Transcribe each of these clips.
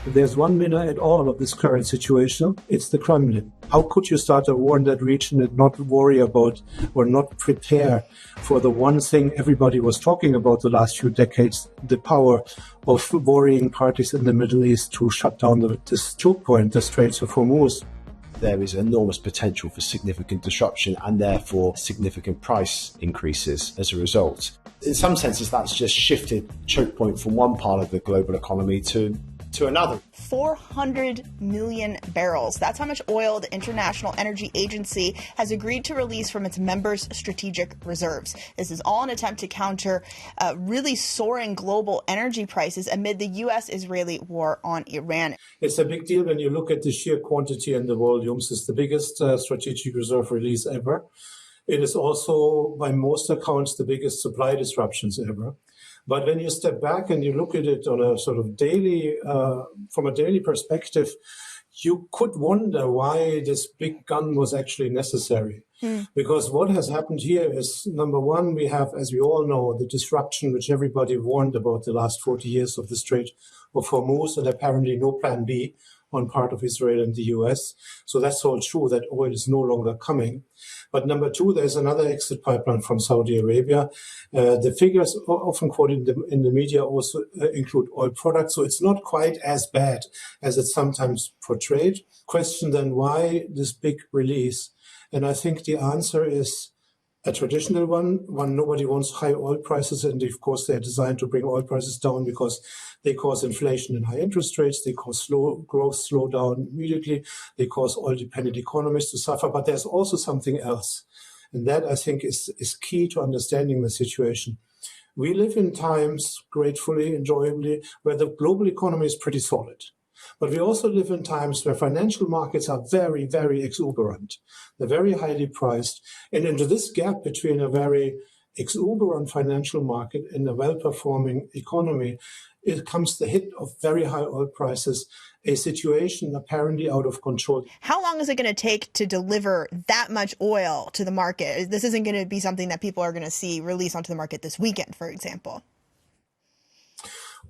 If there's one winner at all of this current situation, it's the Kremlin. How could you start a war in that region and not worry about or not prepare for the one thing everybody was talking about the last few decades, the power of warring parties in the Middle East to shut down this choke point, the Strait of Hormuz? There is enormous potential for significant disruption and therefore significant price increases as a result. In some senses, that's just shifted the choke point from one part of the global economy to another. 400 million barrels. That's how much oil the International Energy Agency has agreed to release from its members' strategic reserves. This is all an attempt to counter really soaring global energy prices amid the U.S.-Israeli war on Iran. It's a big deal when you look at the sheer quantity and the volumes. It's the biggest strategic reserve release ever. It is also, by most accounts, the biggest supply disruptions ever. But when you step back and you look at it on a sort of daily, from a daily perspective, you could wonder why this big gun was actually necessary. Because what has happened here is, number one, we have, as we all know, the disruption which everybody warned about the last 40 years of the Strait of Hormuz, and apparently no plan B on part of Israel and the US. So that's all true that oil is no longer coming. But number two, there's another exit pipeline from Saudi Arabia. The figures often quoted in the media also include oil products. So it's not quite as bad as it's sometimes portrayed. Question then, why this big release? And I think the answer is a traditional one. Nobody wants high oil prices. And of course, they're designed to bring oil prices down because they cause inflation and high interest rates. They cause slow down immediately. They cause oil-dependent economies to suffer. But there's also something else. And that, I think, is key to understanding the situation. We live in times, gratefully, enjoyably, where the global economy is pretty solid. But we also live in times where financial markets are very, very exuberant. They're very highly priced. And into this gap between a very exuberant financial market and a well-performing economy, it comes the hit of very high oil prices, a situation apparently out of control. How long is it going to take to deliver that much oil to the market? This isn't going to be something that people are going to see released onto the market this weekend, for example.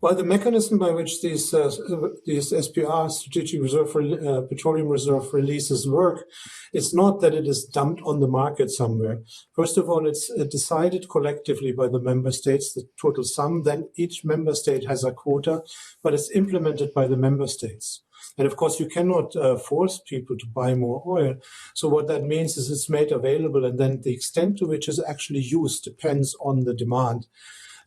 Well, the mechanism by which these SPR, Strategic Reserve Petroleum Reserve releases work, it's not that it is dumped on the market somewhere. First of all, it's decided collectively by the member states, the total sum. Then each member state has a quota, but it's implemented by the member states. And of course, you cannot force people to buy more oil. So what that means is it's made available, and then the extent to which it's actually used depends on the demand.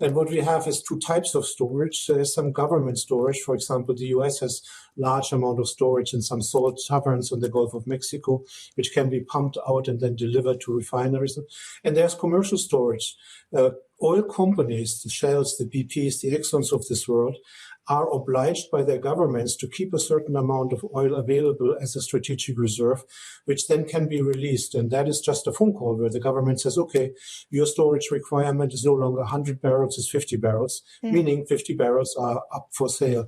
And what we have is two types of storage. There's some government storage. For example, the US has large amount of storage in some salt caverns in the Gulf of Mexico, which can be pumped out and then delivered to refineries. And there's commercial storage. Oil companies, the Shells, the BPs, the Exxons of this world, are obliged by their governments to keep a certain amount of oil available as a strategic reserve, which then can be released. And that is just a phone call where the government says, okay, your storage requirement is no longer 100 barrels, it's 50 barrels, meaning 50 barrels are up for sale.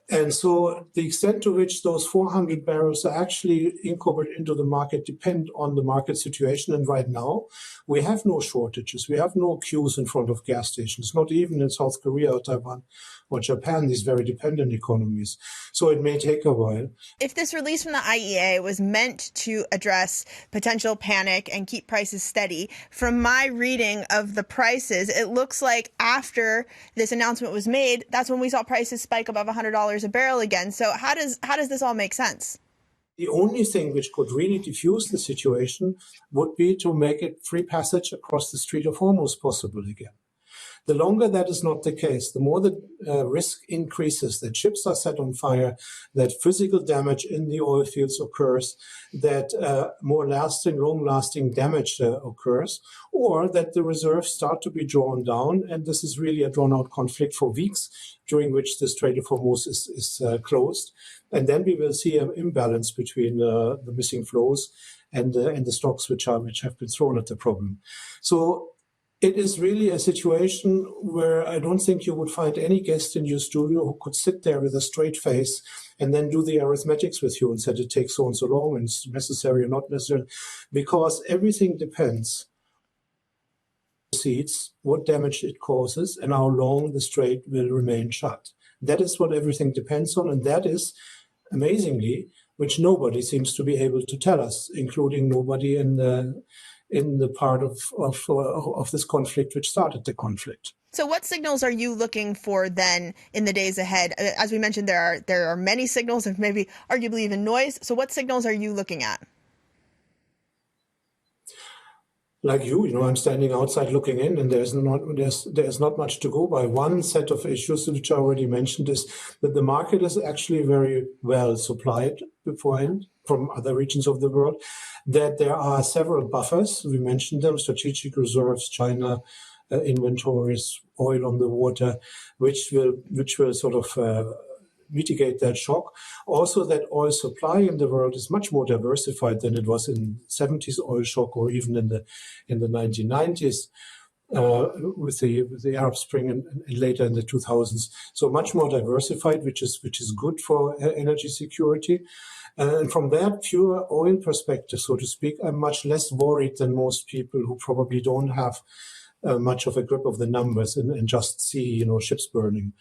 And so the extent to which those 400 barrels are actually incorporated into the market depend on the market situation. And right now, we have no shortages. We have no queues in front of gas stations, not even in South Korea or Taiwan or Japan, these very dependent economies. So it may take a while. If this release from the IEA was meant to address potential panic and keep prices steady, from my reading of the prices, it looks like after this announcement was made, that's when we saw prices spike above $100 a barrel again. So how does this all make sense? The only thing which could really diffuse the situation would be to make it free passage across the Strait of Hormuz possible again. The longer that is not the case, the more the risk increases, that ships are set on fire, that physical damage in the oil fields occurs, that more lasting, long-lasting damage occurs, or that the reserves start to be drawn down, and this is really a drawn-out conflict for weeks, during which the Strait of Hormuz is closed. And then we will see an imbalance between the missing flows and the stocks which have been thrown at the problem. So it is really a situation where I don't think you would find any guest in your studio who could sit there with a straight face and then do the arithmetics with you and say it takes so and so long and it's necessary or not necessary, because everything depends on what damage it causes and how long the strait will remain shut. That is what everything depends on, and that is, amazingly, which nobody seems to be able to tell us, including nobody in the part of this conflict which started the conflict. So what signals are you looking for then in the days ahead? As we mentioned, there are many signals and maybe arguably even noise. So what signals are you looking at? Like you, I'm standing outside looking in, and there's not much to go by. One set of issues which I already mentioned is that the market is actually very well supplied beforehand from other regions of the world, that there are several buffers. We mentioned them: strategic reserves, China, inventories, oil on the water, which will sort of mitigate that shock. Also, that oil supply in the world is much more diversified than it was in 70s oil shock, or even in the 1990s with the Arab Spring and later in the 2000s. So much more diversified, which is good for energy security. And from that pure oil perspective, so to speak, I'm much less worried than most people who probably don't have much of a grip of the numbers and just see ships burning.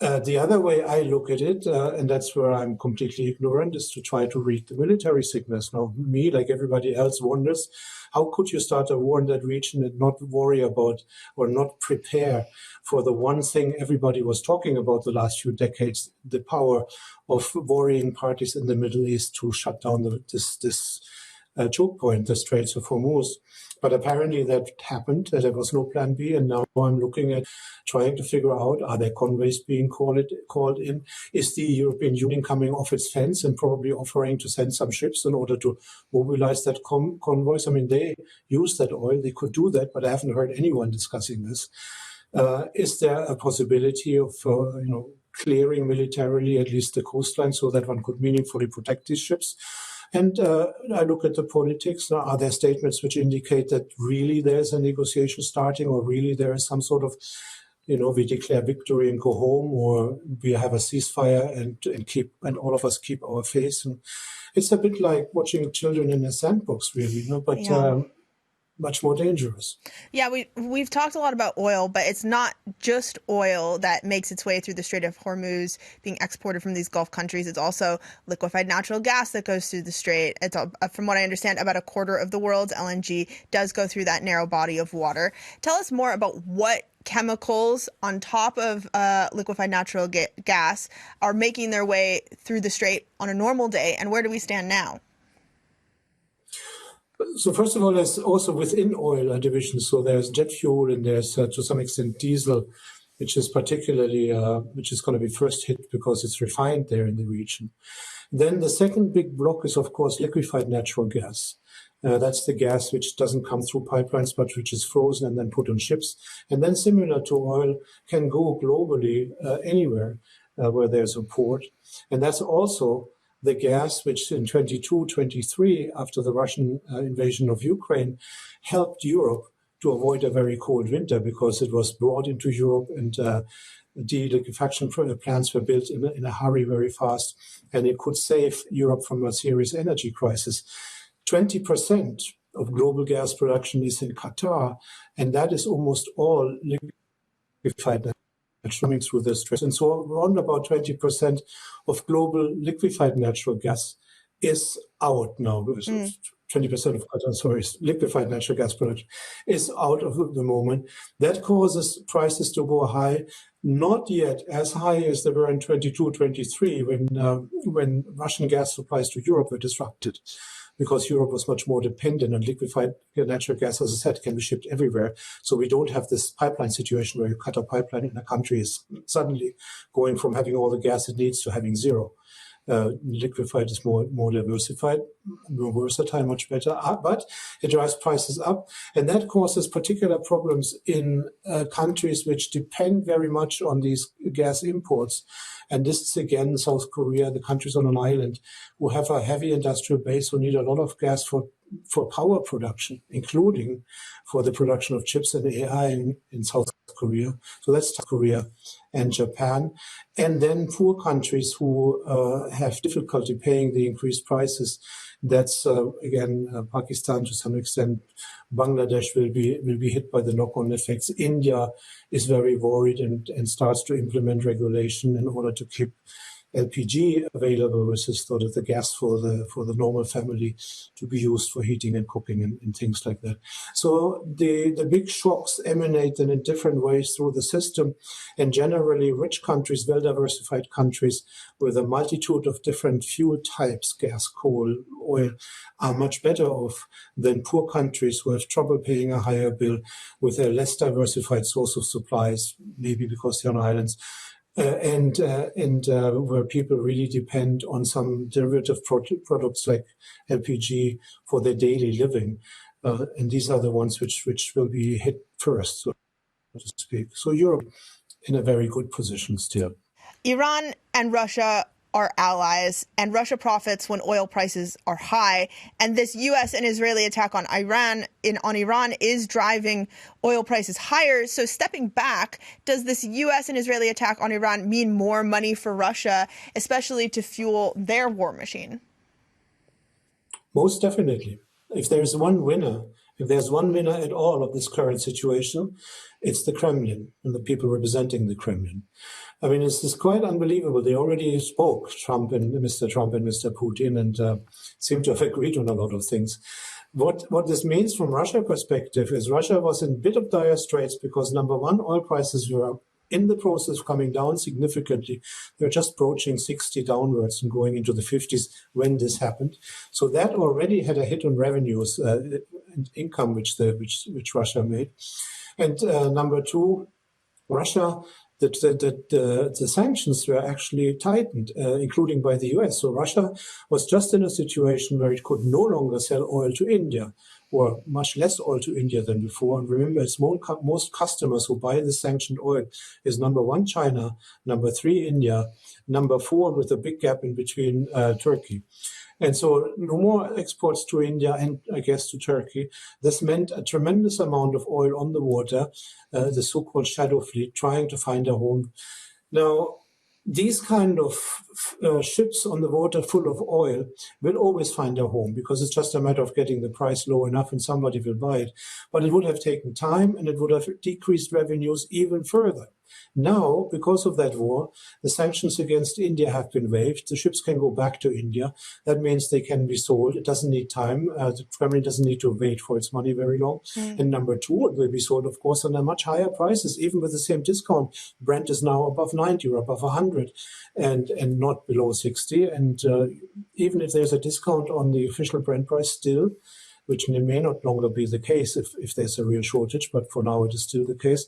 The other way I look at it, and that's where I'm completely ignorant, is to try to read the military signals. Now, me, like everybody else, wonders, how could you start a war in that region and not worry about or not prepare for the one thing everybody was talking about the last few decades, the power of warring parties in the Middle East to shut down this choke point, the Straits of Hormuz. But apparently that happened. There was no plan B. And now I'm looking at trying to figure out, are there convoys being called in? Is the European Union coming off its fence and probably offering to send some ships in order to mobilize that convoys? I mean, they use that oil. They could do that, but I haven't heard anyone discussing this. Is there a possibility of, clearing militarily at least the coastline so that one could meaningfully protect these ships? And I look at the politics. Now, are there statements which indicate that really there's a negotiation starting, or really there is some sort of, we declare victory and go home, or we have a ceasefire and all of us keep our faith? And it's a bit like watching children in a sandbox, really, but Yeah. Much more dangerous. Yeah, we've talked a lot about oil, but it's not just oil that makes its way through the Strait of Hormuz being exported from these Gulf countries. It's also liquefied natural gas that goes through the strait. It's, from what I understand, about a quarter of the world's LNG does go through that narrow body of water. Tell us more about what chemicals on top of liquefied natural gas are making their way through the strait on a normal day, and where do we stand now? So first of all, there's also within oil a division. So there's jet fuel and there's to some extent diesel, which is particularly, which is going to be first hit because it's refined there in the region. Then the second big block is, of course, liquefied natural gas. That's the gas which doesn't come through pipelines, but which is frozen and then put on ships. And then similar to oil, can go globally anywhere where there's a port. And that's also the gas which in 22-23, after the Russian invasion of Ukraine, helped Europe to avoid a very cold winter, because it was brought into Europe and de-liquefaction plants were built in a hurry very fast, and it could save Europe from a serious energy crisis. 20% of global gas production is in Qatar, and that is almost all liquefied swimming through the Strait. And so around about 20% of global liquefied natural gas is out now. 20% of liquefied natural gas production is out of the moment. That causes prices to go high, not yet as high as they were in 22-23 when Russian gas supplies to Europe were disrupted, because Europe was much more dependent on liquefied natural gas. As I said, can be shipped everywhere. So we don't have this pipeline situation where you cut a pipeline and a country is suddenly going from having all the gas it needs to having zero. Liquefied is more diversified, more versatile, much better, but it drives prices up. And that causes particular problems in countries which depend very much on these gas imports. And this is, again, South Korea, the countries on an island who have a heavy industrial base, who need a lot of gas for power production, including for the production of chips and AI in South Korea. So that's South Korea and Japan. And then poor countries who have difficulty paying the increased prices. That's again Pakistan to some extent. Bangladesh will be hit by the knock-on effects. India is very worried and starts to implement regulation in order to keep LPG available, which is sort of the gas for the normal family to be used for heating and cooking and things like that. So the big shocks emanate in different ways through the system, and generally rich countries, well-diversified countries with a multitude of different fuel types, gas, coal, oil, are much better off than poor countries who have trouble paying a higher bill with a less diversified source of supplies, maybe because they're on islands. And where people really depend on some derivative products like LPG for their daily living. And these are the ones which will be hit first, so to speak. So Europe in a very good position still. Iran and Russia are allies, and Russia profits when oil prices are high. And this U.S. and Israeli attack on Iran is driving oil prices higher. So stepping back, does this U.S. and Israeli attack on Iran mean more money for Russia, especially to fuel their war machine? Most definitely. If there's one winner at all of this current situation, it's the Kremlin and the people representing the Kremlin. I mean, it's quite unbelievable. They already spoke, Mr. Trump and Mr. Putin, and seem to have agreed on a lot of things. What this means from Russia perspective is Russia was in a bit of dire straits because, number one, oil prices were in the process of coming down significantly. They're just approaching 60 downwards and going into the 50s when this happened. So that already had a hit on revenues and income which Russia made. And number two, Russia, the sanctions were actually tightened, including by the US. So Russia was just in a situation where it could no longer sell oil to India, or much less oil to India than before. And remember, its most customers who buy the sanctioned oil is number one, China, number three, India, number four, with a big gap in between, Turkey. And so no more exports to India and I guess to Turkey. This meant a tremendous amount of oil on the water, the so-called shadow fleet, trying to find a home. Now, these kind of ships on the water full of oil will always find a home because it's just a matter of getting the price low enough and somebody will buy it. But it would have taken time and it would have decreased revenues even further. Now, because of that war, the sanctions against India have been waived. The ships can go back to India. That means they can be sold. It doesn't need time. The Kremlin doesn't need to wait for its money very long. And number two, it will be sold, of course, under much higher prices, even with the same discount. Brent is now above 90 or above 100 and not below 60. And even if there's a discount on the official Brent price still, which may not longer be the case if there's a real shortage, but for now it is still the case.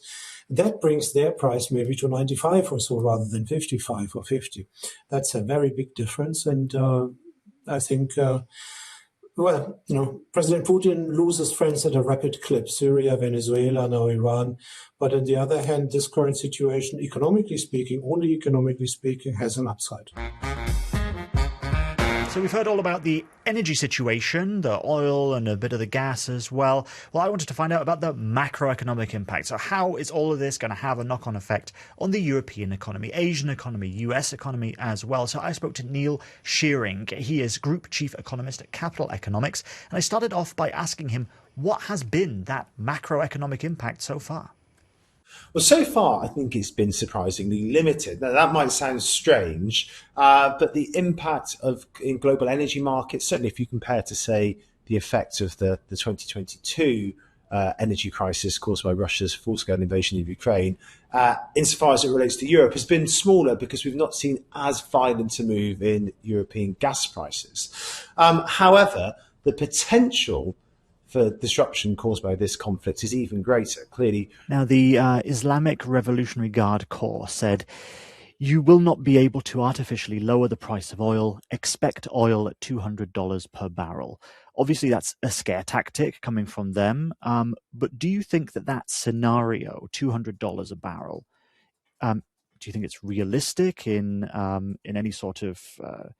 That brings their price maybe to 95 or so rather than 55 or 50. That's a very big difference. And I think, President Putin loses friends at a rapid clip, Syria, Venezuela, now Iran. But on the other hand, this current situation, only economically speaking, has an upside. So we've heard all about the energy situation, the oil and a bit of the gas as well. Well, I wanted to find out about the macroeconomic impact. So how is all of this going to have a knock-on effect on the European economy, Asian economy, US economy as well? So I spoke to Neil Shearing. He is Group Chief Economist at Capital Economics. And I started off by asking him what has been that macroeconomic impact so far? Well, so far, I think it's been surprisingly limited. Now, that might sound strange, but the impact in global energy markets, certainly if you compare to, say, the effect of the 2022 energy crisis caused by Russia's full-scale invasion of Ukraine, insofar as it relates to Europe, has been smaller because we've not seen as violent a move in European gas prices. However, the potential for disruption caused by this conflict is even greater, clearly. Now, the Islamic Revolutionary Guard Corps said, "You will not be able to artificially lower the price of oil. Expect oil at $200 per barrel." Obviously, that's a scare tactic coming from them. But do you think that scenario, $200 a barrel, do you think it's realistic in any sort of kind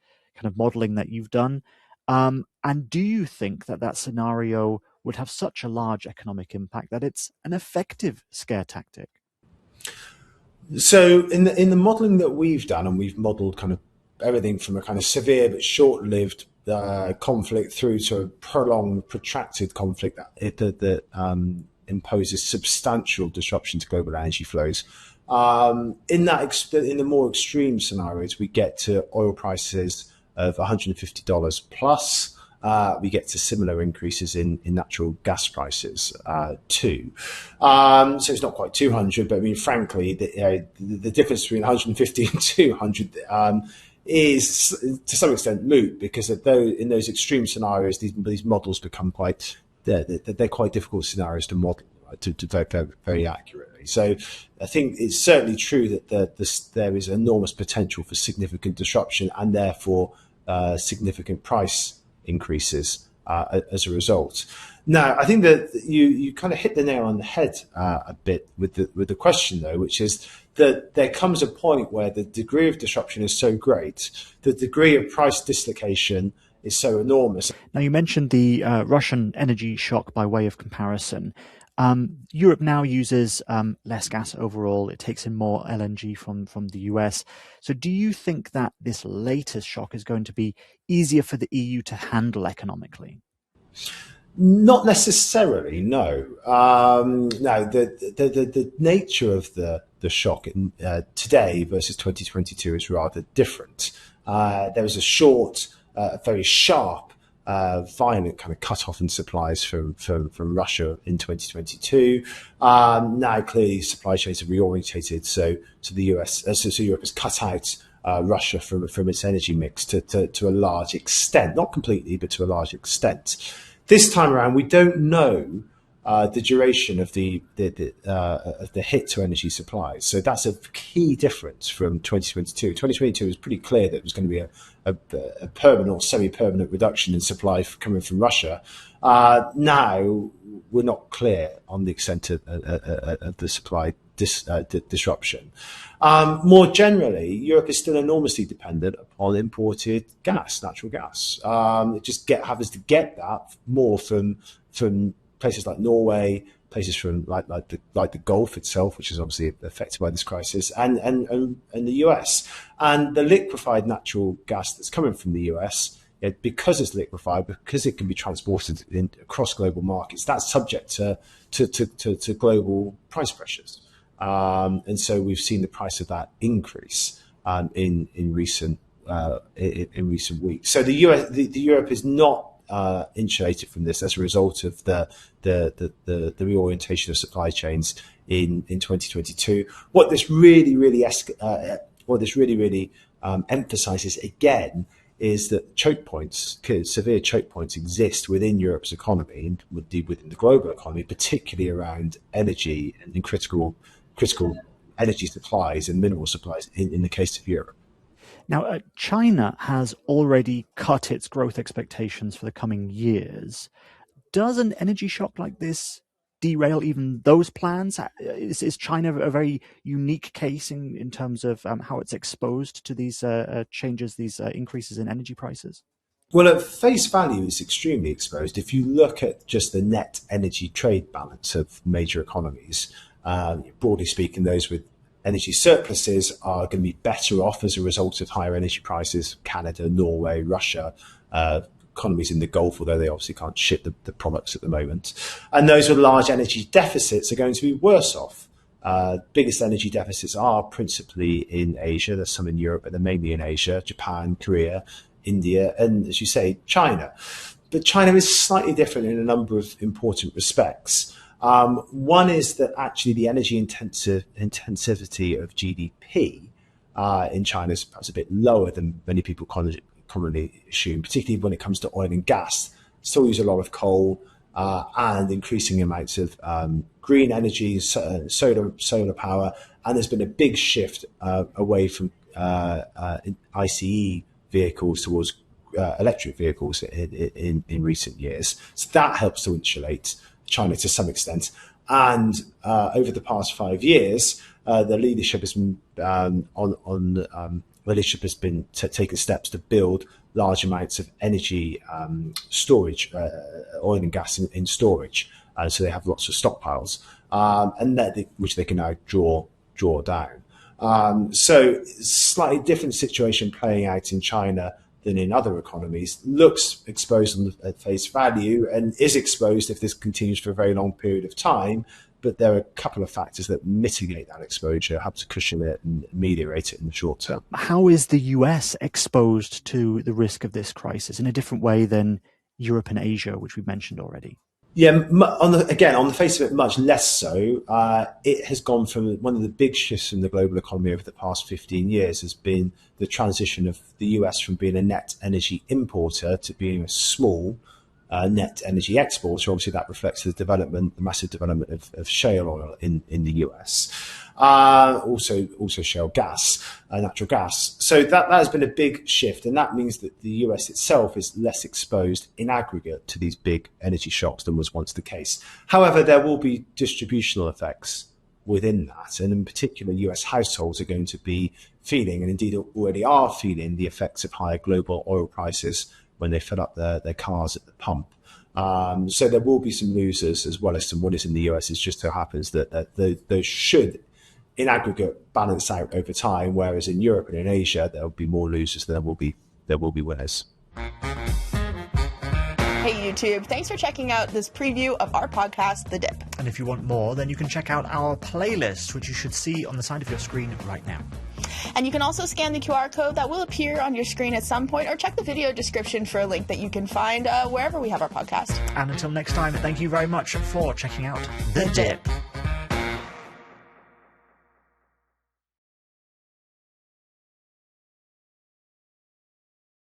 of modeling that you've done? And do you think that scenario would have such a large economic impact that it's an effective scare tactic? So in the modelling that we've done, and we've modelled kind of everything from a kind of severe but short-lived conflict through to a prolonged, protracted conflict that imposes substantial disruption to global energy flows. In the more extreme scenarios, we get to oil prices of $150 plus. We get to similar increases in natural gas prices too. So it's not quite 200, but I mean, frankly, the difference between 150 and 200 is to some extent moot, because in those extreme scenarios, these models become they're quite difficult scenarios to model to very, very accurately. So I think it's certainly true that there is enormous potential for significant disruption and therefore significant price increases as a result. Now, I think that you kind of hit the nail on the head a bit with the question, though, which is that there comes a point where the degree of disruption is so great, the degree of price dislocation is so enormous. Now, you mentioned the Russian energy shock by way of comparison. Europe now uses less gas overall. It takes in more LNG from the US. So do you think that this latest shock is going to be easier for the EU to handle economically? Not necessarily, no. No, the nature of the shock today versus 2022 is rather different. There was a short, very sharp, violent kind of cut-off in supplies from Russia in 2022. Now, clearly, supply chains are reorientated, so the US, so Europe has cut out Russia from its energy mix to a large extent, not completely, but to a large extent. This time around, we don't know the duration of the hit to energy supplies. So that's a key difference from 2022. 2022 was pretty clear that it was going to be a permanent or semi-permanent reduction in supply coming from Russia. Now we're not clear on the extent of the supply disruption. More generally, Europe is still enormously dependent upon imported gas, natural gas. It just happens to get that more from places like Norway, places from like the Gulf itself, which is obviously affected by this crisis, and the US. And the liquefied natural gas that's coming from the US, because it's liquefied, because it can be transported across global markets, that's subject to global price pressures. And so we've seen the price of that increase in recent weeks. So the Europe is not insulated from this as a result of the reorientation of supply chains in 2022. What this really emphasizes again is that choke points, severe choke points, exist within Europe's economy and indeed within the global economy, particularly around energy and critical energy supplies and mineral supplies in the case of Europe. Now, China has already cut its growth expectations for the coming years. Does an energy shock like this derail even those plans? Is China a very unique case in terms of how it's exposed to these changes, these increases in energy prices? Well, at face value, it's extremely exposed. If you look at just the net energy trade balance of major economies, broadly speaking, those with energy surpluses are going to be better off as a result of higher energy prices. Canada, Norway, Russia, economies in the Gulf, although they obviously can't ship the products at the moment. And those with large energy deficits are going to be worse off. Biggest energy deficits are principally in Asia. There's some in Europe, but they're mainly in Asia, Japan, Korea, India, and as you say, China. But China is slightly different in a number of important respects. One is that actually the energy intensivity of GDP in China is perhaps a bit lower than many people commonly assume, particularly when it comes to oil and gas. Still use a lot of coal and increasing amounts of green energy, solar power, and there's been a big shift away from ICE vehicles towards electric vehicles in recent years. So that helps to insulate China to some extent. And over the past 5 years, the leadership has been taking steps to build large amounts of energy storage, oil and gas in storage. So they have lots of stockpiles, and which they can now draw draw down. So slightly different situation playing out in China than in other economies. Looks exposed at face value and is exposed if this continues for a very long period of time. But there are a couple of factors that mitigate that exposure, help to cushion it and ameliorate it in the short term. How is the US exposed to the risk of this crisis in a different way than Europe and Asia, which we've mentioned already? Yeah, on the face of it, much less so. It has gone from one of the big shifts in the global economy over the past 15 years has been the transition of the US from being a net energy importer to being a small net energy exporter. Obviously, that reflects the massive development of shale oil in the US. Also shale gas, natural gas. So that has been a big shift, and that means that the US itself is less exposed in aggregate to these big energy shocks than was once the case. However, there will be distributional effects within that, and in particular, US households are going to be feeling, and indeed already are feeling, the effects of higher global oil prices when they fill up their cars at the pump. So there will be some losers as well as some winners in the US. It just so happens that those should, in aggregate, balance out over time, whereas in Europe and in Asia, there will be more losers than there will be winners. Hey YouTube, thanks for checking out this preview of our podcast, The Dip. And if you want more, then you can check out our playlist, which you should see on the side of your screen right now. And you can also scan the QR code that will appear on your screen at some point, or check the video description for a link that you can find wherever we have our podcast. And until next time, thank you very much for checking out The Dip.